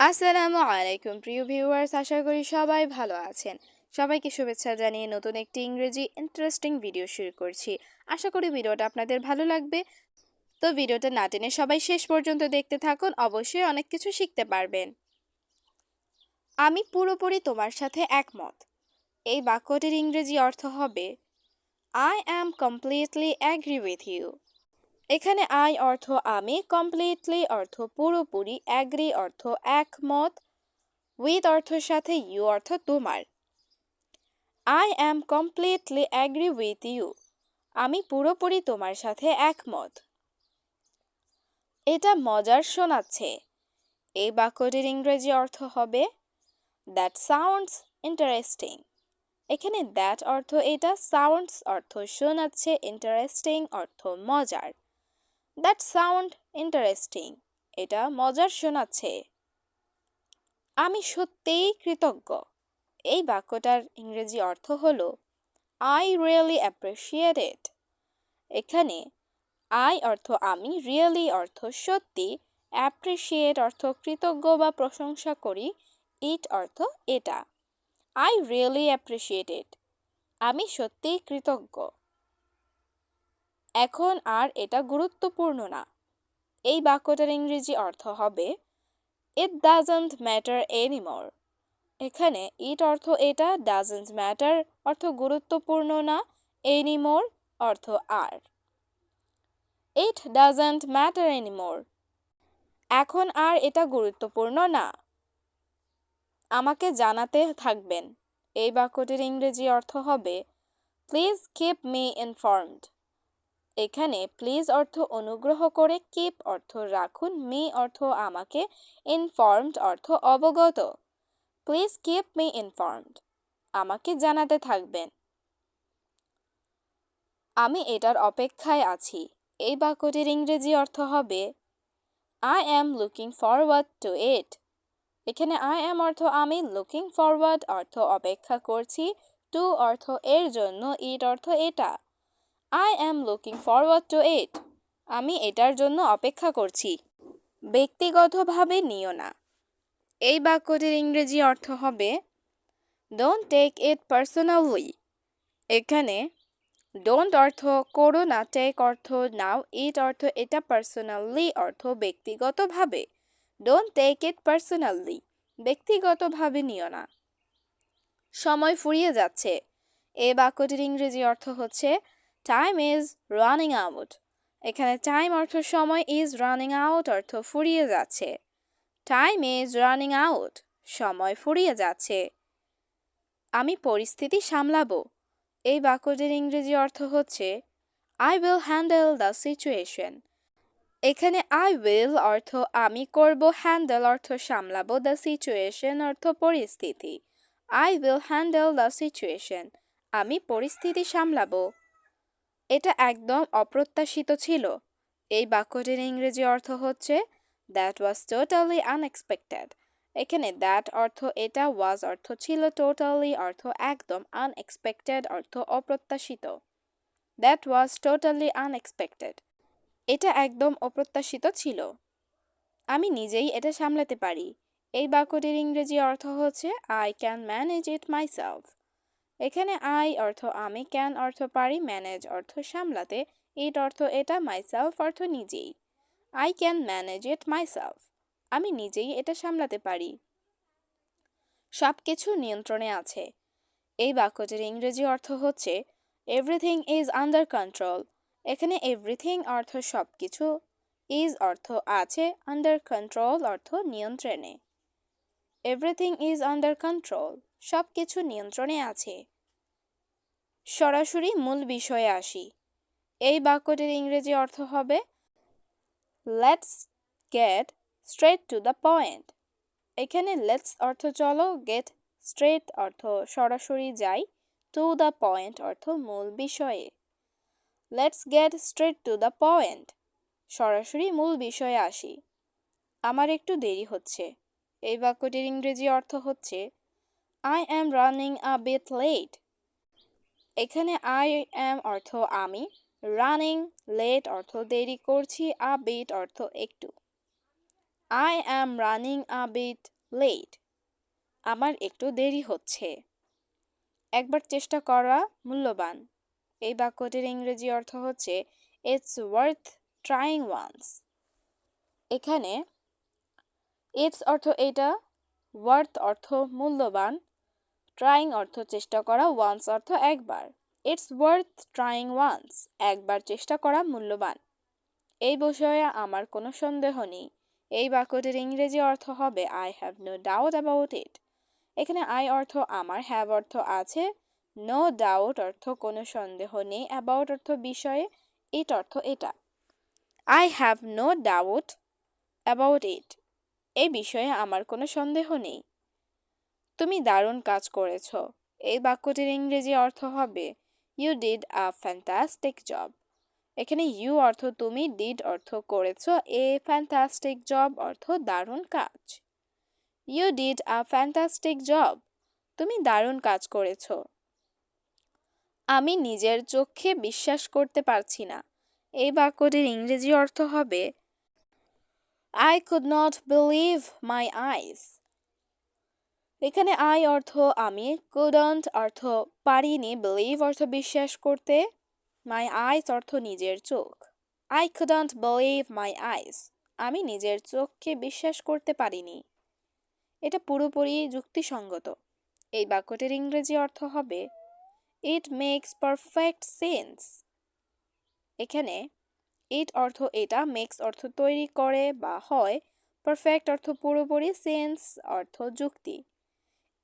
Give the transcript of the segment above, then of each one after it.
আসসালামু আলাইকুম প্রিয় ভিউয়ার্স, আশা করি সবাই ভালো আছেন। সবাইকে শুভেচ্ছা জানিয়ে নতুন একটি ইংরেজি ইন্টারেস্টিং ভিডিও শুরু করছি। আশা করি ভিডিওটা আপনাদের ভালো লাগবে। তো ভিডিওটা না টেনে সবাই শেষ পর্যন্ত দেখতে থাকুন, অবশ্যই অনেক কিছু শিখতে পারবেন। আমি পুরোপুরি তোমার সাথে একমত। এই বাক্যটির ইংরেজি অর্থ হবে I am completely agree with you. এখানে আই অর্থ আমি, কমপ্লিটলি অর্থ পুরোপুরি, অ্যাগ্রি অর্থ একমত, উইথ অর্থের সাথে ইউ অর্থ তোমার। I am completely agree with you. আমি পুরোপুরি তোমার সাথে একমত। এটা মজার শোনাচ্ছে। এই বাক্যটির ইংরেজি অর্থ হবে দ্যাট সাউন্ডস ইন্টারেস্টিং। এখানে দ্যাট অর্থ এটা, সাউন্ডস অর্থ শোনাচ্ছে, ইন্টারেস্টিং অর্থ মজার। দ্যাট সাউন্ড ইন্টারেস্টিং, এটা মজার শোনাচ্ছে। আমি সত্যিই কৃতজ্ঞ। এই বাক্যটার ইংরেজি অর্থ হলো আই রিয়েলি অ্যাপ্রিসিয়েট ইট। এখানে আই অর্থ আমি, রিয়েলি অর্থ সত্যি, অ্যাপ্রিসিয়েট অর্থ কৃতজ্ঞ বা প্রশংসা করি, ইট অর্থ এটা। I really appreciate it. আমি সত্যিই কৃতজ্ঞ। এখন আর এটা গুরুত্বপূর্ণ না। এই বাক্যটার ইংরেজি অর্থ হবে ইট ডাজন্ট ম্যাটার এনিমোর। এখানে ইট অর্থ এটা, ডাজন্ট ম্যাটার অর্থ গুরুত্বপূর্ণ না, এনিমোর অর্থ আর। It doesn't matter anymore. এখন আর এটা গুরুত্বপূর্ণ না। আমাকে জানাতে থাকবেন। এই বাক্যটির ইংরেজি অর্থ হবে প্লিজ কিপ মি ইনফর্মড। এখানে প্লিজ অর্থ অনুগ্রহ করে, কিপ অর্থ রাখুন, মি অর্থ আমাকে, ইনফর্মড অর্থ অবগত। Please keep me informed. আমাকে জানাতে থাকবেন। আমি এটার অপেক্ষায় আছি। এই বাক্যটির ইংরেজি অর্থ হবে I am looking forward to it. এখানে আই অ্যাম অর্থ আমি, লুকিং ফরওয়ার্ড অর্থ অপেক্ষা করছি, টু অর্থ এর জন্য, ইট অর্থ এটা। I am looking forward to it. আমি এটার জন্য অপেক্ষা করছি। ব্যক্তিগতভাবে নিও না। এই বাক্যটির ইংরেজি অর্থ হবে ডোন্ট টেক ইট পার্সোনালি। এখানে ডোন্ট অর্থ করো না, টেক অর্থ নাও, ইট অর্থ এটা, পার্সোনালি অর্থ ব্যক্তিগতভাবে। ডোন্ট টেক ইট পার্সোনালি, ব্যক্তিগতভাবে নিও না। সময় ফুরিয়ে যাচ্ছে। এই বাক্যটির ইংরেজি অর্থ হচ্ছে টাইম ইজ রানিং আউট। এখানে টাইম অর্থ সময়, ইজ রানিং আউট অর্থ ফুরিয়ে যাচ্ছে। টাইম ইজ রানিং আউট, সময় ফুরিয়ে যাচ্ছে। আমি পরিস্থিতি সামলাবো। এই বাক্যটির ইংরেজি অর্থ হচ্ছে I will handle the situation. এখানে আই উইল অর্থ আমি করব, হ্যান্ডেল অর্থ সামলাবো, দ্য সিচুয়েশন অর্থ পরিস্থিতি। I will handle the situation, আমি পরিস্থিতি সামলাবো। এটা একদম অপ্রত্যাশিত ছিল। এই বাক্যটির ইংরেজি অর্থ হচ্ছে দ্যাট ওয়াজ টোটালি আনএক্সপেক্টেড। এখানে দ্যাট অর্থ এটা, ওয়াজ অর্থ ছিল, টোটালি অর্থ একদম, আনএক্সপেক্টেড অর্থ অপ্রত্যাশিত। দ্যাট ওয়াজ টোটালি আনএক্সপেক্টেড, এটা একদম অপ্রত্যাশিত ছিল। আমি নিজেই এটা সামলাতে পারি। এই বাক্যটির ইংরেজি অর্থ হচ্ছে I can manage it myself. এখানে আই অর্থ আমি, ক্যান অর্থ পারি, ম্যানেজ অর্থ সামলাতে, ইট অর্থ এটা, মাইসেলফ অর্থ নিজেই। I can manage it myself, আমি নিজেই এটা সামলাতে পারি। সব কিছু নিয়ন্ত্রণে আছে। এই বাক্যটির ইংরেজি অর্থ হচ্ছে এভরিথিং ইজ আন্ডার কন্ট্রোল। এখানে এভরিথিং অর্থ সব কিছু, ইজ অর্থ আছে, আন্ডার কন্ট্রোল অর্থ নিয়ন্ত্রণে। এভরিথিং ইজ আন্ডার কন্ট্রোল, সব কিছু নিয়ন্ত্রণে আছে। সরাসরি মূল বিষয়ে আসি। এই বাক্যটির ইংরেজি অর্থ হবে let's get straight to the point. এখানে লেটস অর্থ চলো, গেট স্ট্রেট অর্থ সরাসরি যাই, টু দ্য পয়েন্ট অর্থ মূল বিষয়ে। Let's get straight to the point, সরাসরি মূল বিষয়ে আসি। আমার একটু দেরি হচ্ছে। এই বাক্যটির ইংরেজি অর্থ হচ্ছে I am running a bit late. এখানে আই অ্যাম অর্থ আমি, রানিং লেট অর্থ দেরি করছি, আ বিট অর্থ একটু। I am running a bit late. আমার একটু দেরি হচ্ছে। একবার চেষ্টা করা মূল্যবান। এই বাক্যটির ইংরেজি অর্থ হচ্ছে It's worth trying once. এখানে It's অর্থ এটা, worth অর্থ মূল্যবান, trying অর্থ চেষ্টা করা, once অর্থ একবার। It's worth trying once. একবার চেষ্টা করা মূল্যবান। এই বিষয়ে আমার কোনো সন্দেহ নেই। এই বাক্যটির ইংরেজি অর্থ হবে I have no doubt about it. এখানে I অর্থ আমার, have অর্থ আছে, no doubt অর্থ কোনো সন্দেহ নেই, about অর্থ বিষয়ে, it অর্থ এটা। I have no doubt about it. এই বিষয়ে আমার কোনো সন্দেহ নেই। তুমি দারুণ কাজ করেছ। এই বাক্যটির ইংরেজি অর্থ হবে You did a fantastic job. এখানে you অর্থ তুমি, did অর্থ করেছ, a fantastic job অর্থ দারুণ কাজ। You did a fantastic job. তুমি দারুণ কাজ করেছ। আমি নিজের চোখে বিশ্বাস করতে পারছি না। এই বাক্যটির ইংরেজি অর্থ হবে I could not believe my eyes. এখানে I অর্থ আমি, couldn't অর্থ পারিনি, believe অর্থ বিশ্বাস করতে, my eyes অর্থ নিজের চোখ। I couldn't believe my eyes. আমি নিজের চোখকে বিশ্বাস করতে পারিনি। এটা পুরোপুরি যুক্তিসঙ্গত। এই বাক্যটির ইংরেজি অর্থ হবে It makes perfect sense. এখানে it অর্থ এটা, makes অর্থ তৈরি করে বা হয়, perfect অর্থ পুরোপুরি, sense অর্থ যুক্তি।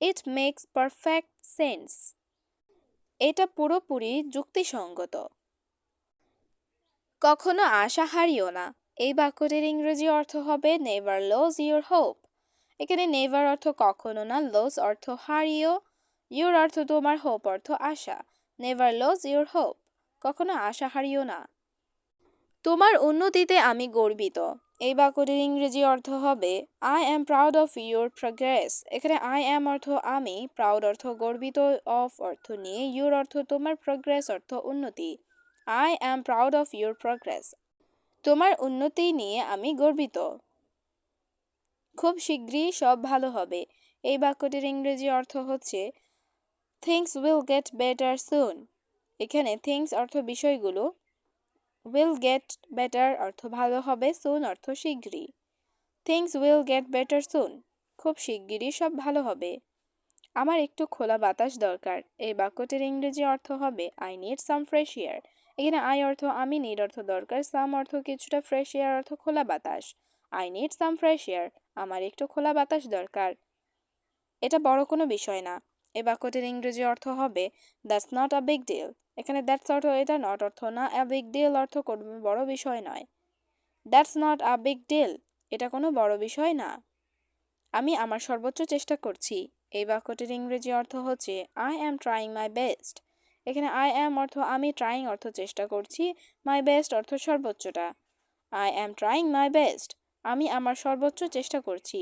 It makes perfect sense. এটা পুরোপুরি যুক্তিসঙ্গত। কখনো আশা হারিও না। এই বাক্যটির ইংরেজি অর্থ হবে never lose your hope. এখানে never অর্থ কখনো না, lose অর্থ হারিও, your অর্থ তোমার, hope অর্থ আশা। never lose your hope. কখনো আশা হারিও না। তোমার উন্নতিতে আমি গর্বিত। এই বাক্যটির ইংরেজি অর্থ হবে I am proud of your progress. এখানে I am অর্থ আমি, proud অর্থ গর্বিত, of অর্থ নিয়ে, your অর্থ তোমার, progress অর্থ উন্নতি। I am proud of your progress. তোমার উন্নতি নিয়ে আমি গর্বিত। খুব শীঘ্রই সব ভালো হবে। এই বাক্যটির ইংরেজি অর্থ হচ্ছে Things will get better soon. এখানে things অর্থ বিষয়গুলো, will get better অর্থ ভালো হবে, soon অর্থ শীঘ্রই। Things will get better soon. খুব শিগগিরই সব ভালো হবে। আমার একটু খোলা বাতাস দরকার। এই বাক্যটির ইংরেজি অর্থ হবে I need some fresh air. এখানে I অর্থ আমি, need অর্থ দরকার, some অর্থ কিছুটা, fresh air অর্থ খোলা বাতাস। I need some fresh air. আমার একটু খোলা বাতাস দরকার। এটা বড় কোনো বিষয় না। এই বাক্যটির ইংরেজি অর্থ হবে That's not a big deal. এখানে that's অর্থ এটা, not অর্থ না, a big deal অর্থ কোনো বড় বিষয় নয়। That's not a big deal. এটা কোনো বড় বিষয় না। আমি আমার সর্বোচ্চ চেষ্টা করছি। এই বাক্যটির ইংরেজি অর্থ হচ্ছে I am trying my best. এখানে I am অর্থ আমি, trying অর্থ চেষ্টা করছি, my best অর্থ সর্বোচ্চটা। I am trying my best. আমি আমার সর্বোচ্চ চেষ্টা করছি।